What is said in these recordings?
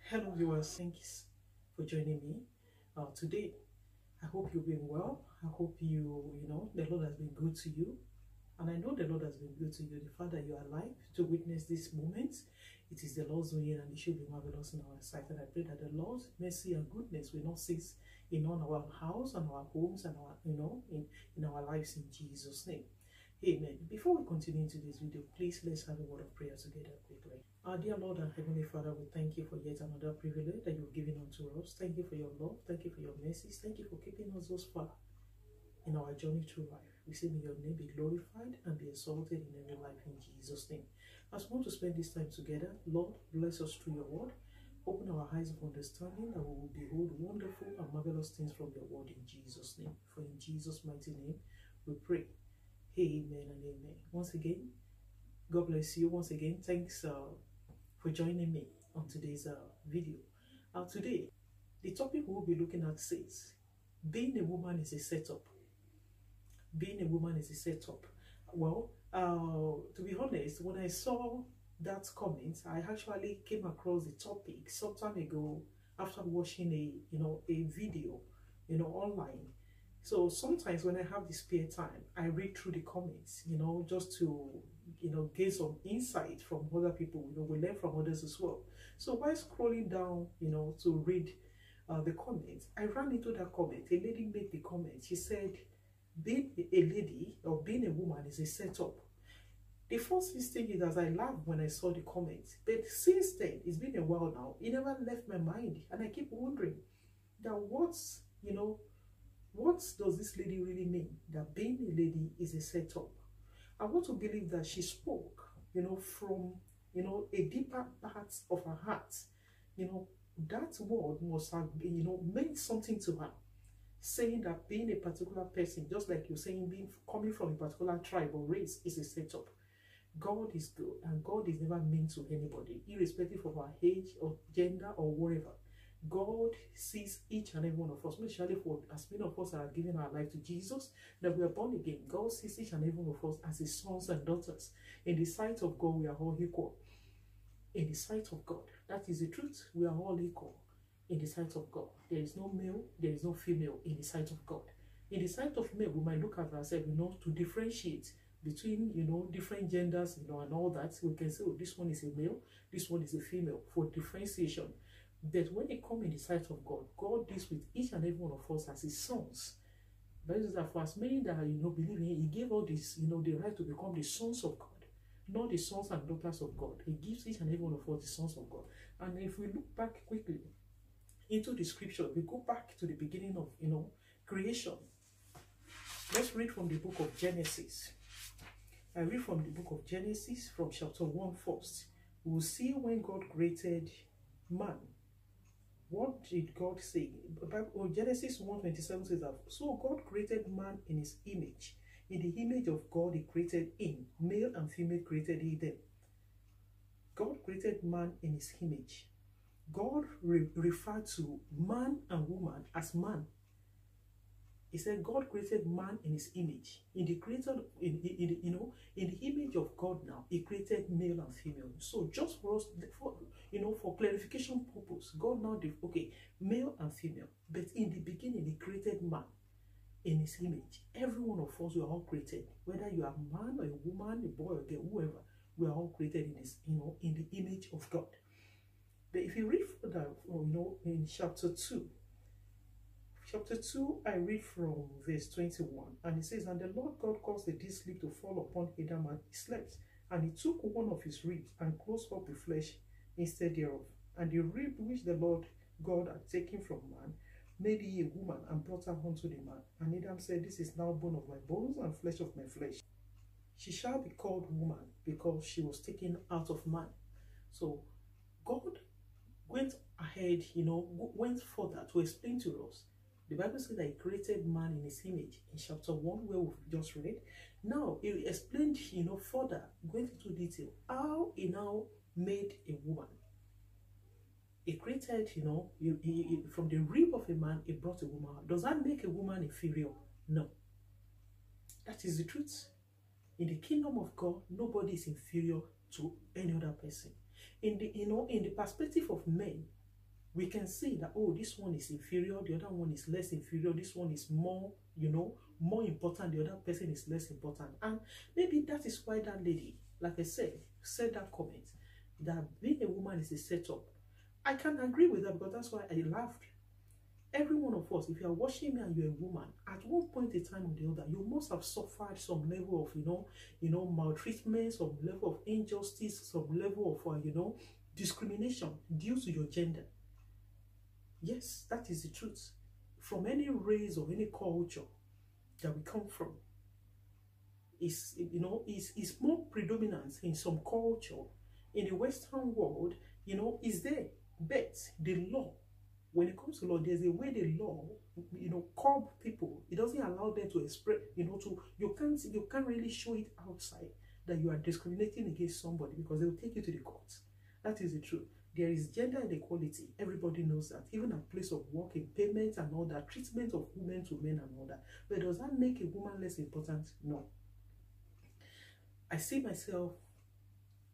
Hello viewers, thanks for joining me today. I hope you've been well. I hope the Lord has been good to you. And I know the Lord has been good to you. The fact that you are alive to witness this moment, it is the Lord's doing and it should be marvelous in our sight. And I pray that the Lord's mercy and goodness will not cease in all our house and our homes and in our lives in Jesus' name. Amen. Before we continue into this video, please let's have a word of prayer together quickly. Our dear Lord and Heavenly Father, we thank you for yet another privilege that you've given unto us. Thank you for your love. Thank you for your mercies. Thank you for keeping us thus far in our journey through life. We say, may your name be glorified and be exalted in every life in Jesus' name. As we want to spend this time together, Lord, bless us through your word. Open our eyes of understanding that we will behold wonderful and marvelous things from your word in Jesus' name. For in Jesus' mighty name, we pray. Amen and amen. Once again, God bless you. Once again, thanks for joining me on today's video. Today, the topic we'll be looking at says, being a woman is a setup. Being a woman is a setup. Well, to be honest, when I saw that comment, I actually came across the topic some time ago after watching a video, online. So sometimes when I have the spare time, I read through the comments, just to, get some insight from other people. We learn from others as well. So while scrolling down, to read the comments, I ran into that comment. A lady made the comment. She said, being a lady or being a woman is a setup. The first instinct is as I laughed when I saw the comments. But since then, it's been a while now, it never left my mind. And I keep wondering that what does this lady really mean? That being a lady is a setup. I want to believe that she spoke, from, a deeper part of her heart. That word must have, meant something to her. Saying that being a particular person, just like you're saying, coming from a particular tribe or race is a setup. God is good and God is never mean to anybody, irrespective of our age or gender or whatever. God sees each and every one of us, especially for as many of us that are giving our life to Jesus, that we are born again. God sees each and every one of us as his sons and daughters. In the sight of God, we are all equal. In the sight of God, that is the truth. We are all equal. In the sight of God, there is no male, there is no female in the sight of God. In the sight of male, we might look at ourselves, to differentiate between, different genders, and all that. We can say, oh, this one is a male, this one is a female, for differentiation. That when it comes in the sight of God, God deals with each and every one of us as his sons. That is that for as many that believe in him, he gave all this, the right to become the sons of God, not the sons and daughters of God. He gives each and every one of us the sons of God. And if we look back quickly into the scripture, we go back to the beginning of creation. Let's read from the book of Genesis. I read from the book of Genesis from chapter 1 first. We will see when God created man. What did God say? Genesis 1:27 says that, so God created man in his image. In the image of God he created him. Male and female created he them. God created man in his image. God referred to man and woman as man. He said God created man in his image. In the image of God now, he created male and female. So just for us, for clarification purpose, God now did, male and female. But in the beginning, he created man in his image. Every one of us, we are all created. Whether you are a man or a woman, a boy or a girl, whoever, we are all created in this, in the image of God. But if you read further, in chapter 2, I read from verse 21, and it says, and the Lord God caused a deep sleep to fall upon Adam, and he slept. And he took one of his ribs and closed up the flesh instead thereof. And the rib which the Lord God had taken from man made he a woman, and brought her unto the man. And Adam said, this is now bone of my bones and flesh of my flesh. She shall be called woman, because she was taken out of man. So God went ahead, went further to explain to us. The Bible says that he created man in his image in chapter 1, where we've just read. Now, he explained, further, going into detail, how he now made a woman. He created, from the rib of a man, he brought a woman. Does that make a woman inferior? No. That is the truth. In the kingdom of God, nobody is inferior to any other person. In the perspective of men, We can say that, oh, this one is inferior, the other one is less inferior, this one is more, more important, the other person is less important. And maybe that is why that lady, like I said that comment, that being a woman is a setup. I can agree with that, because that's why I laughed. Every one of us, if you are watching me and you're a woman, at one point in time or the other, you must have suffered some level of, maltreatment, some level of injustice, some level of, discrimination due to your gender. Yes, that is the truth. From any race or any culture that we come from, is more predominant in some culture. In the Western world, is there. But the law, when it comes to law, there's a way the law, curb people. It doesn't allow them to express, you can't really show it outside that you are discriminating against somebody, because they will take you to the court. That is the truth. There is gender inequality. Everybody knows that. Even at place of work, in payments and all that, treatment of women to men and all that. But does that make a woman less important? No. I see myself,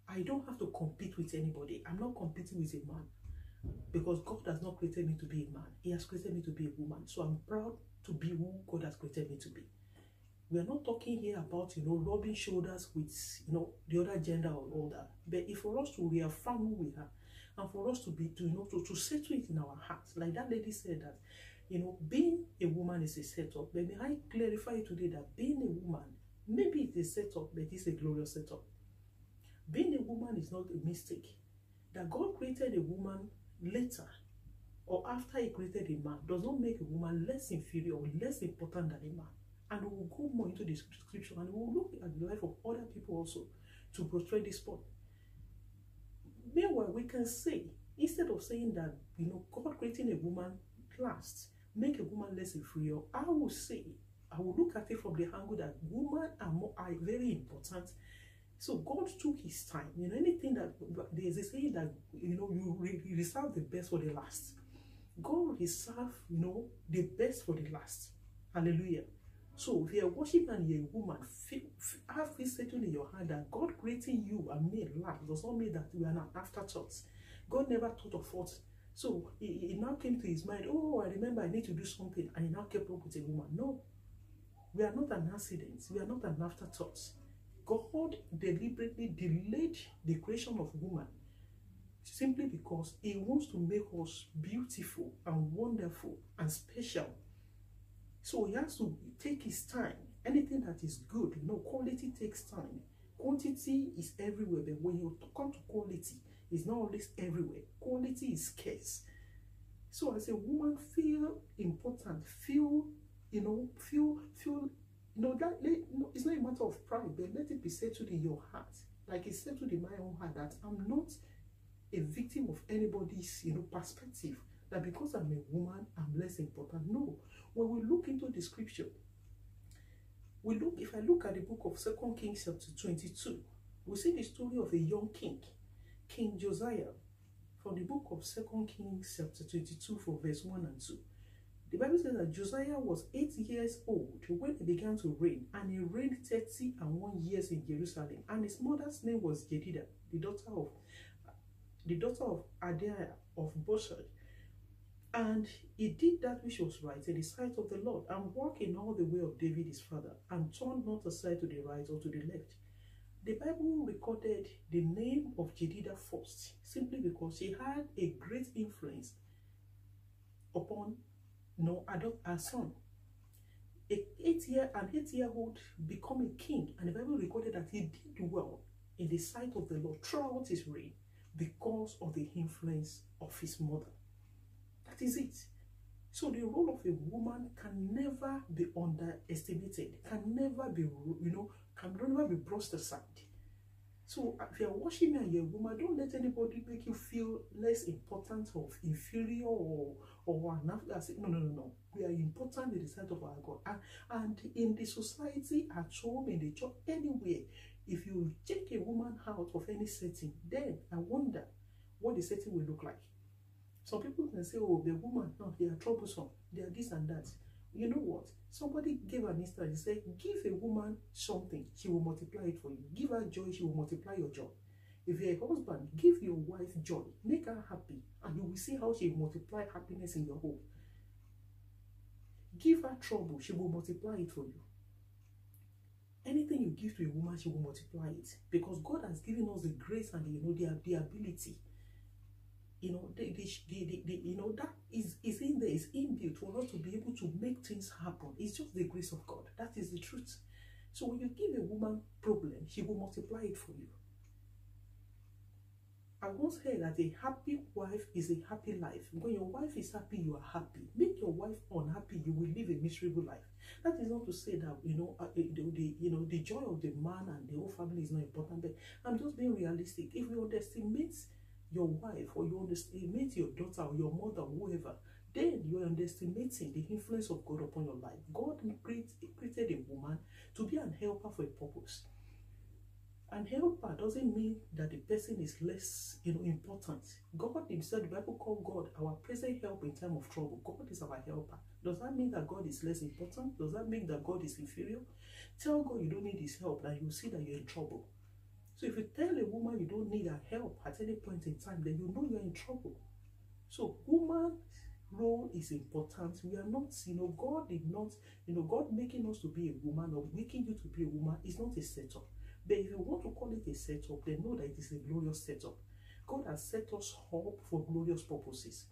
I don't have to compete with anybody. I'm not competing with a man, because God has not created me to be a man. He has created me to be a woman. So I'm proud to be who God has created me to be. We are not talking here about, rubbing shoulders with, the other gender or all that. But if for us to reaffirm who we are, and for us to be, to settle it in our hearts, like that lady said that, being a woman is a setup. But may I clarify today that being a woman, maybe it's a setup, but it's a glorious setup. Being a woman is not a mistake. That God created a woman later or after he created a man does not make a woman less inferior or less important than a man. And we will go more into the scripture, and we will look at the life of other people also to portray this point. Meanwhile, we can say, instead of saying that, God creating a woman last, make a woman less inferior, I will look at it from the angle that women are very important. So God took his time. Anything that there's a saying that, you reserve the best for the last. God reserve, the best for the last. Hallelujah. So if you're watching and you're a woman, have this settled in your heart that God creating you and me last does not mean that we are an afterthought. God never thought of us. So it now came to his mind, oh, I remember I need to do something, and he now kept up with a woman. No, we are not an accident. We are not an afterthought. God deliberately delayed the creation of woman simply because he wants to make us beautiful and wonderful and special. So he has to take his time. Anything that is good, quality takes time. Quantity is everywhere, but when you come to quality, it's not always everywhere. Quality is scarce. So as a woman, feel important, feel it's not a matter of pride, but let it be settled in your heart. Like it's settled in my own heart that I'm not a victim of anybody's, perspective. That because I'm a woman, I'm less important. No. When we look into the scripture, if I look at the book of 2 Kings chapter 22, we see the story of a young king, King Josiah, from the book of 2 Kings chapter 22 from verse 1 and 2. The Bible says that Josiah was 8 years old when he began to reign, and he reigned 31 years in Jerusalem. And his mother's name was Jedidah, the daughter of Adaiah of Boshad. And he did that which was right in the sight of the Lord, and walked in all the way of David his father, and turned not aside to the right or to the left. The Bible recorded the name of Jedidah first, simply because she had a great influence upon her son. An 8-year-old become a king, and the Bible recorded that he did well in the sight of the Lord throughout his reign because of the influence of his mother. That is it. So the role of a woman can never be underestimated, can never be brushed aside. So if you're watching me and you're a woman, don't let anybody make you feel less important or inferior or no. We are important in the sight of our God. And in the society, at home, in the church, anywhere, if you take a woman out of any setting, then I wonder what the setting will look like. Some people can say, oh, the woman, no, they are troublesome, they are this and that. You know what? Somebody gave an instance. He said, give a woman something, she will multiply it for you. Give her joy, she will multiply your joy. If you're a husband, give your wife joy, make her happy, and you will see how she will multiply happiness in your home. Give her trouble, she will multiply it for you. Anything you give to a woman, she will multiply it, because God has given us the grace and the ability. That is in there, is inbuilt for us to be able to make things happen. It's just the grace of God. That is the truth. So when you give a woman problem, she will multiply it for you. I once heard that a happy wife is a happy life. When your wife is happy, you are happy. Make your wife unhappy, you will live a miserable life. That is not to say that the joy of the man and the whole family is not important, but I'm just being realistic. If you underestimate your wife, or you underestimate your daughter or your mother or whoever, then you are underestimating the influence of God upon your life. God created a woman to be an helper for a purpose. And helper doesn't mean that the person is less important. God himself, the Bible called God our present help in time of trouble. God is our helper. Does that mean that God is less important? Does that mean that God is inferior? Tell God you don't need his help, and you will see that you're in trouble. So if you tell a woman you don't need her help at any point in time, then you know you're in trouble. So woman's role is important. We are not, God did not, God making us to be a woman or making you to be a woman is not a setup. But if you want to call it a setup, then know that it is a glorious setup. God has set us up for glorious purposes.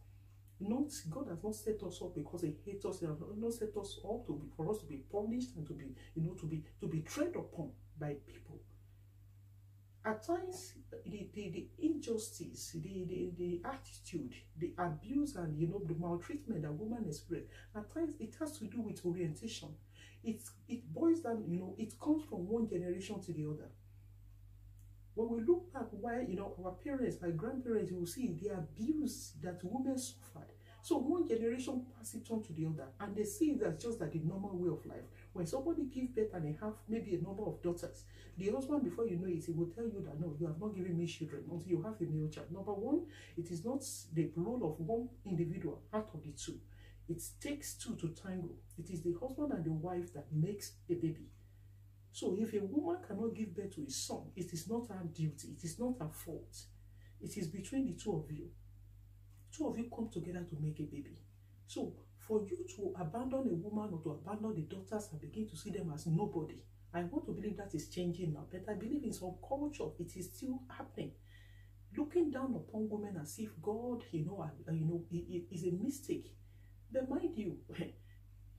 God has not set us up because he hates us. He has not set us up for us to be punished and to be tread upon by people. At times, the injustice, the attitude, the abuse, and the maltreatment that women experience, at times it has to do with orientation. It boils down, it comes from one generation to the other. When we look back, why our parents, our grandparents, you will see the abuse that women suffered. So one generation passes it on to the other, and they see it as just like the normal way of life. When somebody gives birth and they have maybe a number of daughters, the husband, before you know it, he will tell you that no, you have not given me children until you have a male child. Number one, it is not the role of one individual out of the two. It takes two to tango. It is the husband and the wife that makes a baby. So if a woman cannot give birth to a son, it is not her duty. It is not her fault. It is between the two of you. Two of you come together to make a baby. So for you to abandon a woman or to abandon the daughters and begin to see them as nobody, I want to believe that is changing now. But I believe in some culture it is still happening. Looking down upon women as if God, is a mistake. But mind you,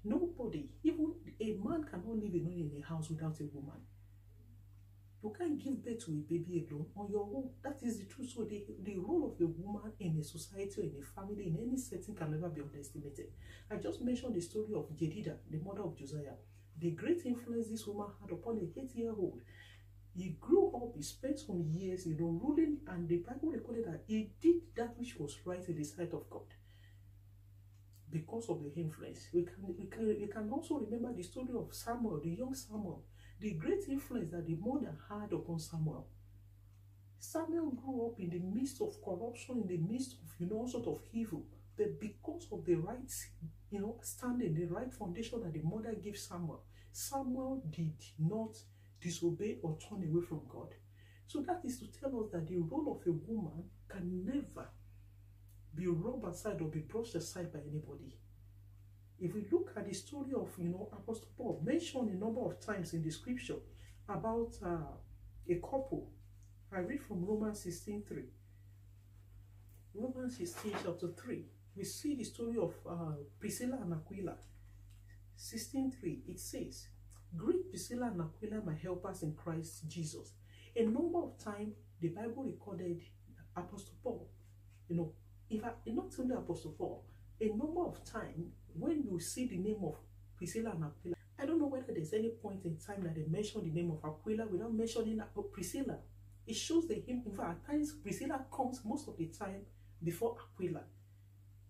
nobody, even a man cannot live alone in a house without a woman. You can't give birth to a baby alone on your own. That is the truth. So the role of a woman in a society or in a family, in any setting, can never be underestimated. I just mentioned the story of Jedida, the mother of Josiah. The great influence this woman had upon a 8-year-old. He grew up, he spent some years, ruling, and the Bible recorded that he did that which was right in the sight of God. Because of the influence. We can also remember the story of Samuel, the young Samuel, the great influence that the mother had upon Samuel. Samuel grew up in the midst of corruption, in the midst of all sort of evil, but because of the right standing, the right foundation that the mother gave Samuel, Samuel did not disobey or turn away from God. So that is to tell us that the role of a woman can never be robbed aside or be brushed aside by anybody. If we look at the story of Apostle Paul, mentioned a number of times in the scripture about a couple. I read from Romans 16:3. Romans 16 chapter 3. We see the story of Priscilla and Aquila. 16:3. It says, "Greet Priscilla and Aquila, my helpers in Christ Jesus." A number of times the Bible recorded Apostle Paul, in fact, not only Apostle Paul, a number of times when you see the name of Priscilla and Aquila, I don't know whether there's any point in time that they mention the name of Aquila without mentioning Priscilla. It shows the him. In fact, at times Priscilla comes most of the time before Aquila.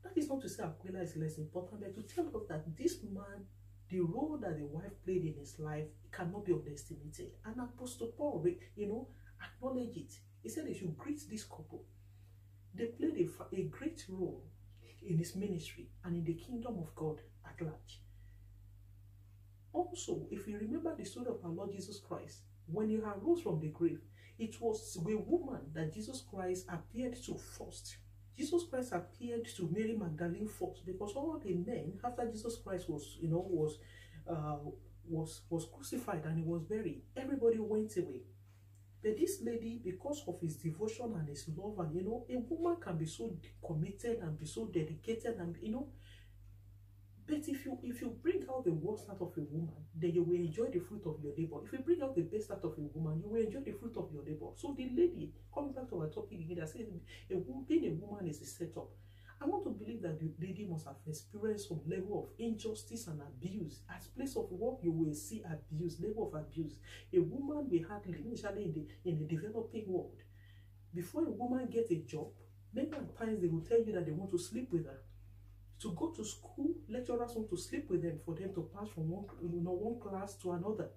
That is not to say Aquila is less important, but to tell us that this man, the role that the wife played in his life, cannot be underestimated. And Apostle Paul, acknowledged it. He said they should greet this couple. They played a great role in his ministry and in the kingdom of God at large. Also, if you remember the story of our Lord Jesus Christ, when he arose from the grave, It was a woman that Jesus Christ appeared to first. Jesus Christ appeared to Mary Magdalene first, because all the men after Jesus Christ was, was crucified and he was buried, everybody went away. But this lady, because of his devotion and his love, and a woman can be so committed and be so dedicated, and but if you bring out the worst out of a woman, then you will enjoy the fruit of your labor. If you bring out the best out of a woman, you will enjoy the fruit of your labor. So the lady, coming back to our topic again, that says being a woman is a setup. I want to believe that the lady must have experienced some level of injustice and abuse. At place of work, you will see abuse, level of abuse. A woman will hardly, initially in the developing world, before a woman gets a job, many times they will tell you that they want to sleep with her. To go to school, lecturers want to sleep with them for them to pass from one class to another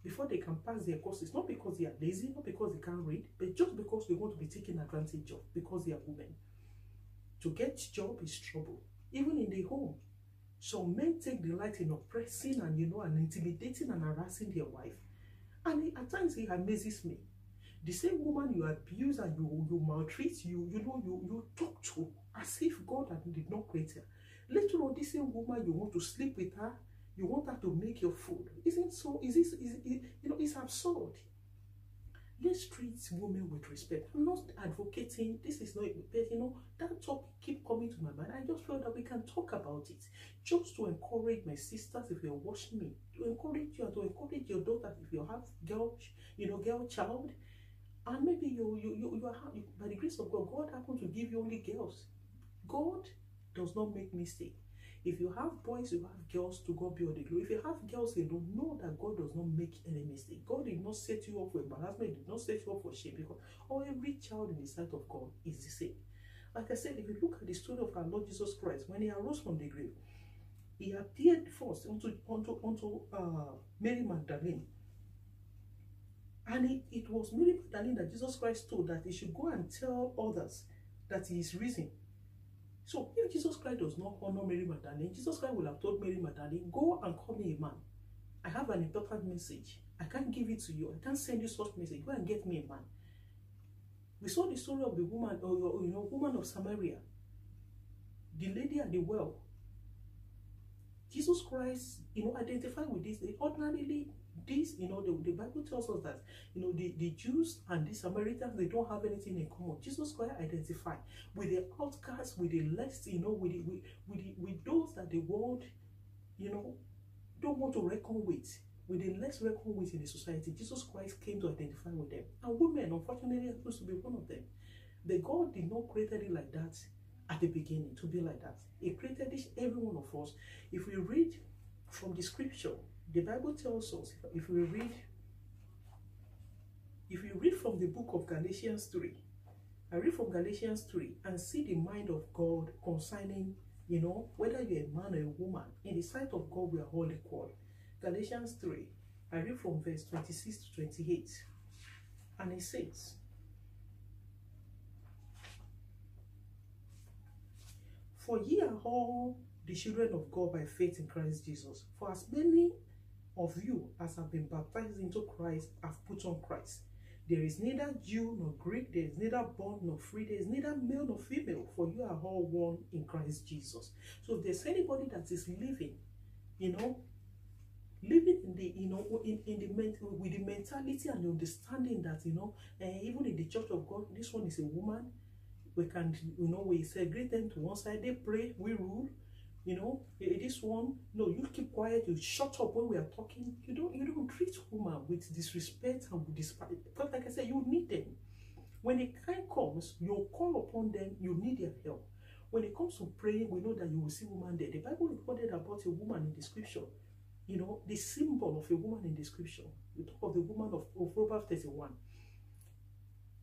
before they can pass their courses. Not because they are lazy, not because they can't read, but just because they want to be taken advantage of, because they are women. To get job is trouble. Even in the home, some men take delight in oppressing and and intimidating and harassing their wife. And at times it amazes me. The same woman you abuse and you maltreat, you talk to as if God did not create her. Later on, this same woman, you want to sleep with her, you want her to make your food. Isn't so? It's absurd. Let's treat women with respect. I'm not advocating, this is not, but that topic keep coming to my mind. I just felt that we can talk about it, just to encourage my sisters if you're watching me, to encourage you, to encourage your daughters if you have girl child, and maybe you are, by the grace of God, God happened to give you only girls. God does not make mistake. If you have boys, you have girls, to God be all the glory. If you have girls, you don't know that God does not make any mistake. God did not set you up for embarrassment, did not set you up for shame, because every child in the sight of God is the same. Like I said, if you look at the story of our Lord Jesus Christ, when he arose from the grave, he appeared first unto Mary Magdalene. And it was Mary Magdalene that Jesus Christ told that he should go and tell others that he is risen. So if Jesus Christ does not honor Mary Magdalene, Jesus Christ will have told Mary Magdalene, go and call me a man. I have an important message. I can't give it to you. I can't send you such message. Go and get me a man. We saw the story of the woman, woman of Samaria, the lady at the well. Jesus Christ, identified with this. Ordinarily, this, the Bible tells us that, the Jews and the Samaritans, they don't have anything in common. Jesus Christ identified with the outcasts, with the less, with those that the world, don't want to reckon with the less reckoned with in the society. Jesus Christ came to identify with them. And women, unfortunately, are supposed to be one of them. But God did not create it like that at the beginning, to be like that. He created every one of us. If we read from the scripture, the Bible tells us, if you read from the book of Galatians 3, I read from Galatians 3 and see the mind of God concerning, whether you're a man or a woman. In the sight of God, we are all equal. Galatians 3, I read from verse 26 to 28. And it says, for ye are all the children of God by faith in Christ Jesus. For as many of you as have been baptized into Christ have put on Christ. There is neither Jew nor Greek, there is neither bond nor free, there is neither male nor female, for you are all one in Christ Jesus. So if there's anybody that is living, living in the with the mentality and the understanding that even in the church of God, this one is a woman. We can we segregate them to one side. They pray, we rule. This one, no, you keep quiet. You shut up when we are talking. You don't treat women with disrespect and with despite. Because like I said, you need them. When the time comes, you call upon them. You need their help. When it comes to praying, we know that you will see woman there. The Bible recorded about a woman in the scripture. The symbol of a woman in the scripture. We talk of the woman of Proverbs 31.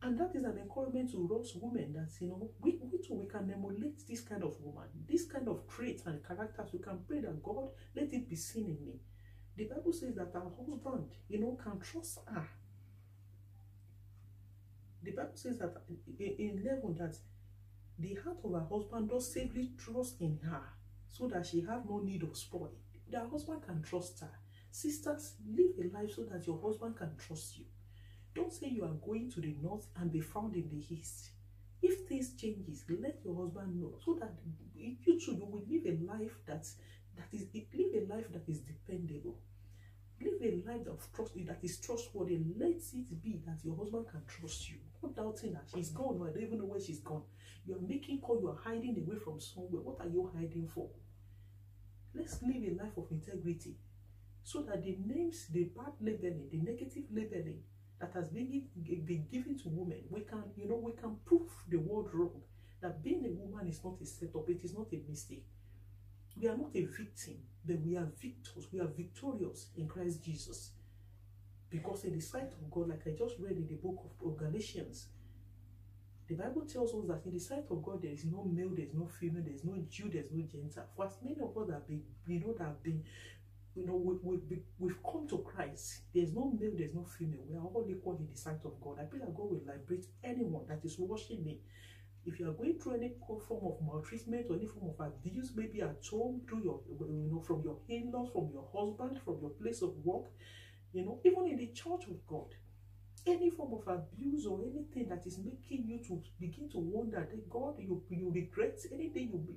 And that is an encouragement to us women that, we too, we can emulate this kind of woman, this kind of traits and characters. We can pray that God, let it be seen in me. The Bible says that our husband, can trust her. The Bible says that in 11 that the heart of her husband does safely trust in her so that she have no need of spoil. That husband can trust her. Sisters, live a life so that your husband can trust you. Don't say you are going to the north and be found in the east. If things changes, let your husband know, so that you too, you will live a life that is dependable. Live a life that is trustworthy. Let it be that your husband can trust you. Not doubting that she's gone, or I don't even know where she's gone. You are making call, you are hiding away from somewhere. What are you hiding for? Let's live a life of integrity, so that the names, the bad labeling, the negative labeling that has been given to women, we can prove the world wrong. That being a woman is not a setup, it is not a mistake. We are not a victim, but we are victors. We are victorious in Christ Jesus. Because in the sight of God, like I just read in the book of Galatians, the Bible tells us that in the sight of God, there is no male, there is no female, there is no Jew, there is no Gentile. For as many of us we've come to Christ. There is no male, there is no female. We are all equal in the sight of God. I pray that God will liberate anyone that is watching me. If you are going through any form of maltreatment or any form of abuse, maybe at home, through your, from your in-laws, from your husband, from your place of work, even in the church of God, any form of abuse or anything that is making you to begin to wonder that God, you regret anything,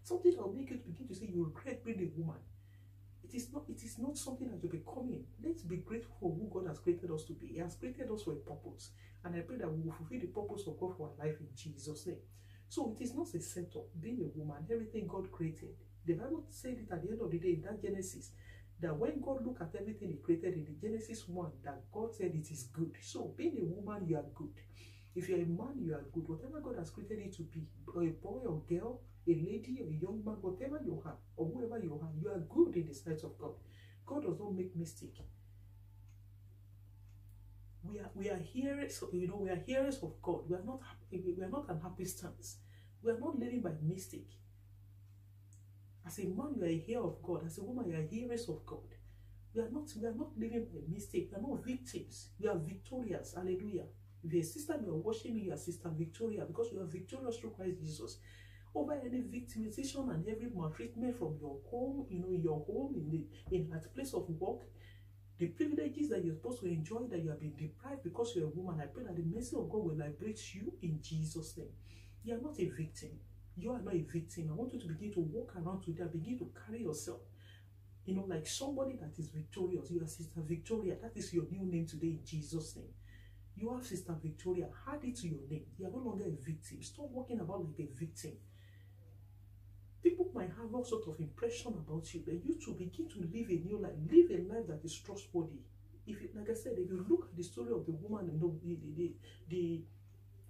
something that will make you to begin to say you regret being a woman. It is not something that you're becoming. Let's be grateful for who God has created us to be. He has created us for a purpose. And I pray that we will fulfill the purpose of God for our life in Jesus' name. So it is not a setup, being a woman, everything God created. The Bible said it at the end of the day in that Genesis, that when God looked at everything he created in the Genesis 1, that God said it is good. So being a woman, you are good. If you're a man, you are good. Whatever God has created you to be, or a boy or girl, a lady or a young man, whatever you are, or whoever you are good in the sight of God. God does not make mistake. We are hearers, we are hearers of God. We are not an happy stance. We are not living by mistake. As a man, you are a hearer of God. As a woman, you are hearers of God. We are not living by mistake. We are not victims. We are victorious. Hallelujah. If you're a sister, you are watching me, you are Sister Victoria, because you are victorious through Christ Jesus. Over any victimization and every maltreatment from your home, in your home, in that place of work, the privileges that you're supposed to enjoy that you have been deprived because you're a woman, I pray that the mercy of God will liberate you in Jesus' name. You are not a victim. You are not a victim. I want you to begin to walk around today, begin to carry yourself, like somebody that is victorious. You are Sister Victoria. That is your new name today in Jesus' name. You are Sister Victoria. Add it to your name. You are no longer a victim. Stop walking about like a victim. People might have all sorts of impression about you, but you to begin to live a new life. Live a life that is trustworthy. Like I said, if you look at the story of the woman, the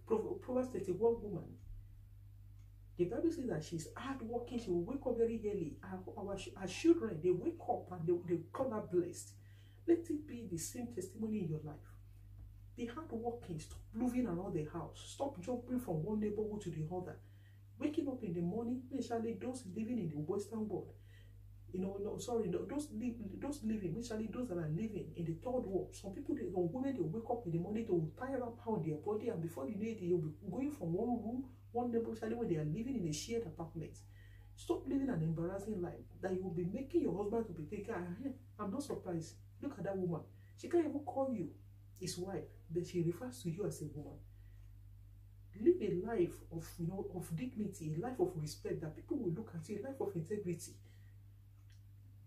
Proverbs 31 woman, the Bible says that she's hardworking. She will wake up very early. Our children, they wake up and they call her blessed. Let it be the same testimony in your life. Be hardworking. Stop moving around the house. Stop jumping from one neighborhood to the other. Waking up in the morning, especially those living in the Western world, those living, especially those that are living in the third world. Some people, women, they wake up in the morning, they will tie up on their body, and before you know it, you'll be going from one room, one neighborhood, especially when they are living in a shared apartment. Stop living an embarrassing life that you will be making your husband to be taken. I'm not surprised. Look at that woman. She can't even call you his wife, but she refers to you as a woman. Live a life of dignity, a life of respect, that people will look at you, a life of integrity.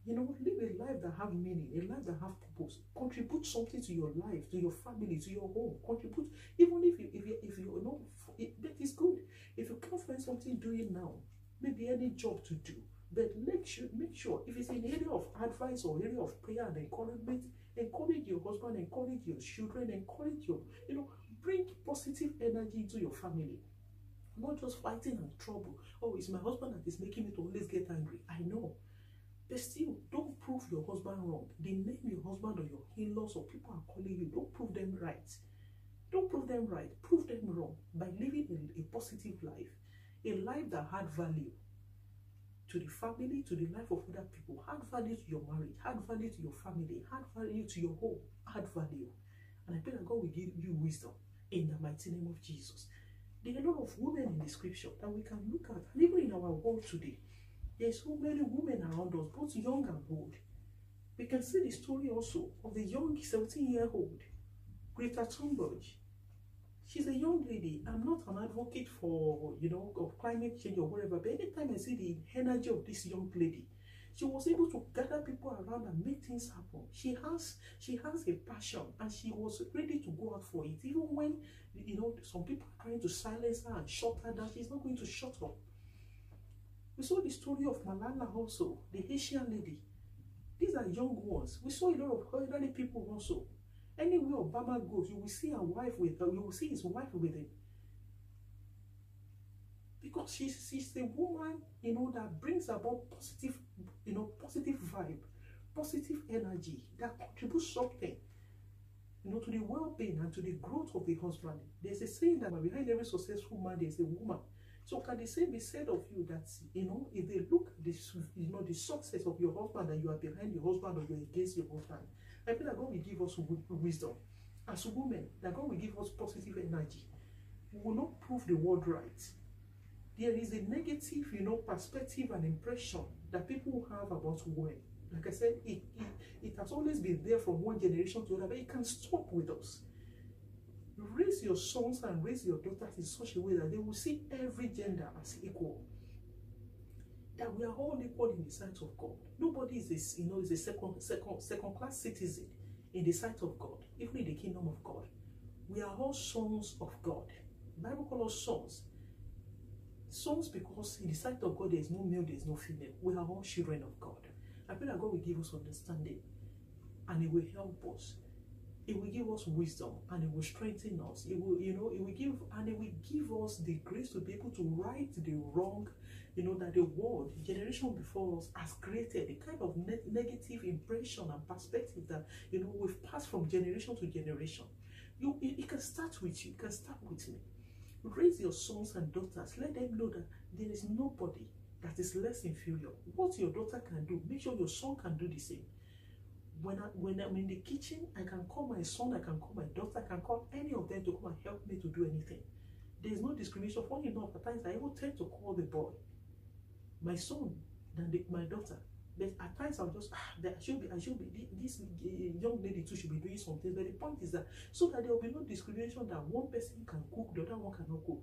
Live a life that have meaning, a life that have purpose. Contribute something to your life, to your family, to your home. Contribute, even if you know, that is good. If you can't find something doing now, maybe any job to do, but make sure if it's an area of advice or area of prayer and encouragement, encourage your husband, encourage your children, encourage your, bring positive energy into your family. Not just fighting and trouble. Oh, it's my husband that is making me to always get angry. I know. But still, don't prove your husband wrong. The name your husband or your in-laws or people are calling you, don't prove them right. Don't prove them right. Prove them wrong by living a positive life. A life that had value to the family, to the life of other people. Add value to your marriage. Add value to your family. Add value to your home. Add value. And I pray that God will give you wisdom in the mighty name of Jesus. There are a lot of women in the scripture that we can look at. And even in our world today, there are so many women around us, both young and old. We can see the story also of the young 17-year-old Greta Thunberg, she's a young lady. I'm not an advocate for, of climate change or whatever, but anytime I see the energy of this young lady, she was able to gather people around and make things happen. She has a passion, and she was ready to go out for it. Even when, some people are trying to silence her and shut her down, she's not going to shut up. We saw the story of Malala also, the Haitian lady. These are young ones. We saw a lot of elderly people also. Anywhere Obama goes, you will see a wife with her, you will see his wife with him. Because she's a woman, that brings about positive, positive vibe, positive energy, that contributes something, to the well-being and to the growth of the husband. There's a saying that behind every successful man, there's a woman. So can the same be said of you that, if they look at this, the success of your husband, and you are behind your husband or you're against your husband, I feel that God will give us wisdom. As women, that God will give us positive energy. We will not prove the world right. There is a negative, perspective and impression that people have about women. Like I said, it has always been there from one generation to another, but it can stop with us. Raise your sons and raise your daughters in such a way that they will see every gender as equal. That we are all equal in the sight of God. Nobody is a second class citizen in the sight of God, even in the kingdom of God. We are all sons of God. The Bible calls us sons. Sons because in the sight of God there is no male, there is no female. We are all children of God. I pray that God will give us understanding, and He will help us. It will give us wisdom, and it will strengthen us. It will, it will give us the grace to be able to right the wrong, that the world, generation before us, has created, the kind of negative impression and perspective that, we've passed from generation to generation. It can start with you. It can start with me. Raise your sons and daughters. Let them know that there is nobody that is less inferior. What your daughter can do, make sure your son can do the same. When I'm in the kitchen, I can call my son, I can call my daughter, I can call any of them to come and help me to do anything. There is no discrimination. Funny enough, at times I even tend to call the boy my son than my daughter. But at times I'll just, I should be, this young lady too should be doing something. But the point is that, so that there will be no discrimination that one person can cook, the other one cannot cook.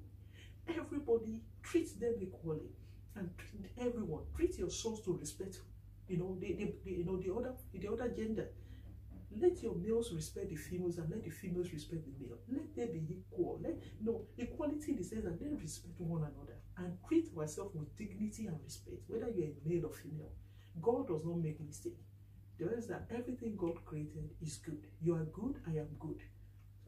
Everybody, treat them equally, and treat everyone. Treat your sons to respect, the other gender. Let your males respect the females, and let the females respect the male. Let them be equal. Equality in the sense that they respect one another and treat ourselves with dignity and respect, whether you're a male or female. God does not make mistakes. There is that everything God created is good. You are good, I am good.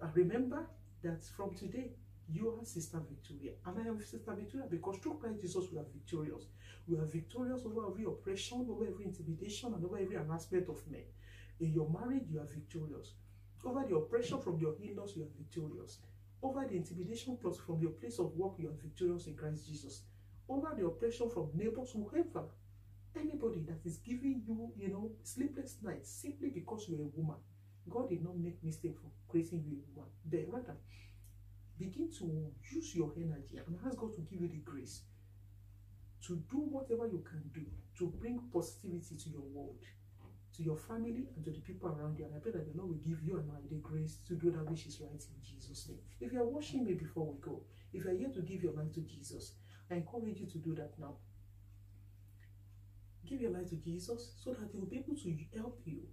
And remember that from today, you are Sister Victoria, and I am Sister Victoria because through Christ Jesus we are victorious. We are victorious over every oppression, over every intimidation, and over every harassment of men. In your marriage, you are victorious. Over the oppression from your in-laws, you are victorious. Over the intimidation plus from your place of work, you are victorious in Christ Jesus. Over the oppression from neighbors, whoever, anybody that is giving you, sleepless nights simply because you're a woman. God did not make mistake for creating you a woman. But rather, begin to use your energy and ask God to give you the grace to do whatever you can do to bring positivity to your world, to your family, and to the people around you. And I pray that the Lord will give you and I the grace to do that which is right in Jesus' name. If you are watching me before we go, if you are here to give your life to Jesus, I encourage you to do that now. Give your life to Jesus so that He will be able to help you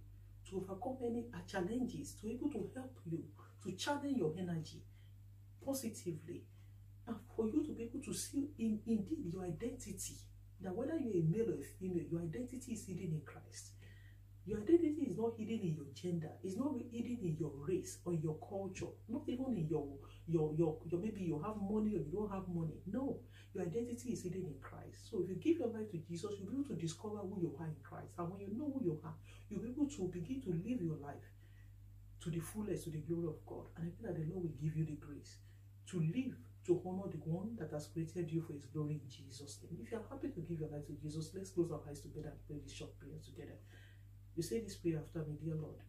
to overcome any challenges, to be able to help you to channel your energy positively, and for you to be able to see indeed your identity, that whether you're a male or a female, your identity is hidden in Christ. Your identity is not hidden in your gender, it's not hidden in your race or your culture, not even in your maybe you have money or you don't have money. No, your identity is hidden in Christ. So if you give your life to Jesus, you'll be able to discover who you are in Christ. And when you know who you are, you'll be able to begin to live your life to the fullest, to the glory of God. And I feel that the Lord will give you the grace to live, to honor the one that has created you for His glory in Jesus' name. If you are happy to give your life to Jesus, let's close our eyes together and pray this short prayer together. You say this prayer after me. Dear Lord,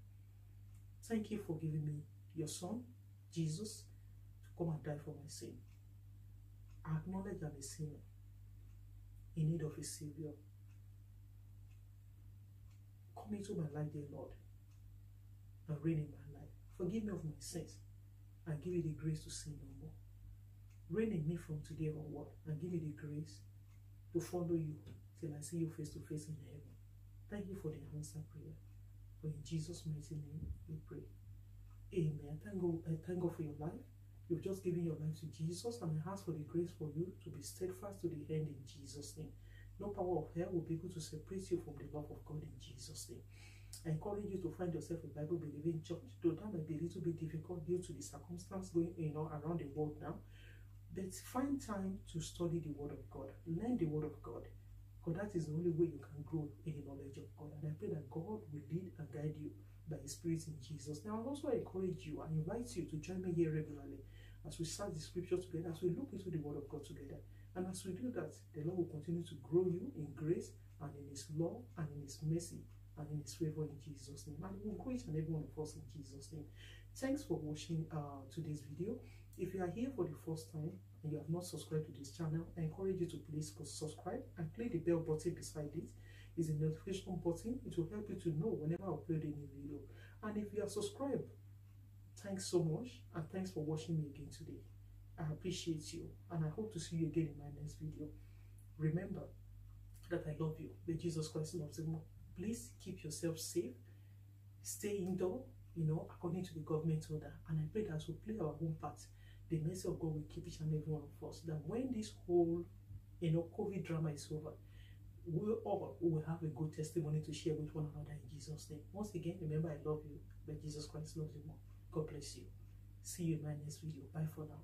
thank you for giving me your Son, Jesus, to come and die for my sin. I acknowledge I'm a sinner in need of a Savior. Come into my life, dear Lord, and reign in my life. Forgive me of my sins and give me the grace to sin no more. Reign in me from today onward and give me the grace to follow you till I see you face to face in heaven. Thank you for the answered prayer. For in Jesus' mighty name we pray. Amen. Thank God for your life. You've just given your life to Jesus, and I ask for the grace for you to be steadfast to the end in Jesus' name. No power of hell will be able to separate you from the love of God in Jesus' name. I encourage you to find yourself a Bible-believing church, though that might be a little bit difficult due to the circumstance going around the world now. But find time to study the Word of God. Learn the Word of God, because that is the only way you can grow in the knowledge of God. And I pray that God will lead and guide you by His Spirit in Jesus. Now, I also encourage you and invite you to join me here regularly as we start the scriptures together, as we look into the Word of God together. And as we do that, the Lord will continue to grow you in grace and in His love and in His mercy and in His favor in Jesus' name. And He will grow each and every one of us in Jesus' name. Thanks for watching today's video. If you are here for the first time and you have not subscribed to this channel, I encourage you to please subscribe and click the bell button beside it. It's a notification button. It will help you to know whenever I upload a new video. And if you are subscribed, thanks so much, and thanks for watching me again today. I appreciate you, and I hope to see you again in my next video. Remember that I love you, but Jesus Christ loves you more. Please keep yourself safe. Stay indoor, according to the government order. And I pray that as we play our own part, the mercy of God will keep each and every one of us. That when this whole, COVID drama is over, we all will have a good testimony to share with one another in Jesus' name. Once again, remember I love you, but Jesus Christ loves you more. God bless you. See you in my next video. Bye for now.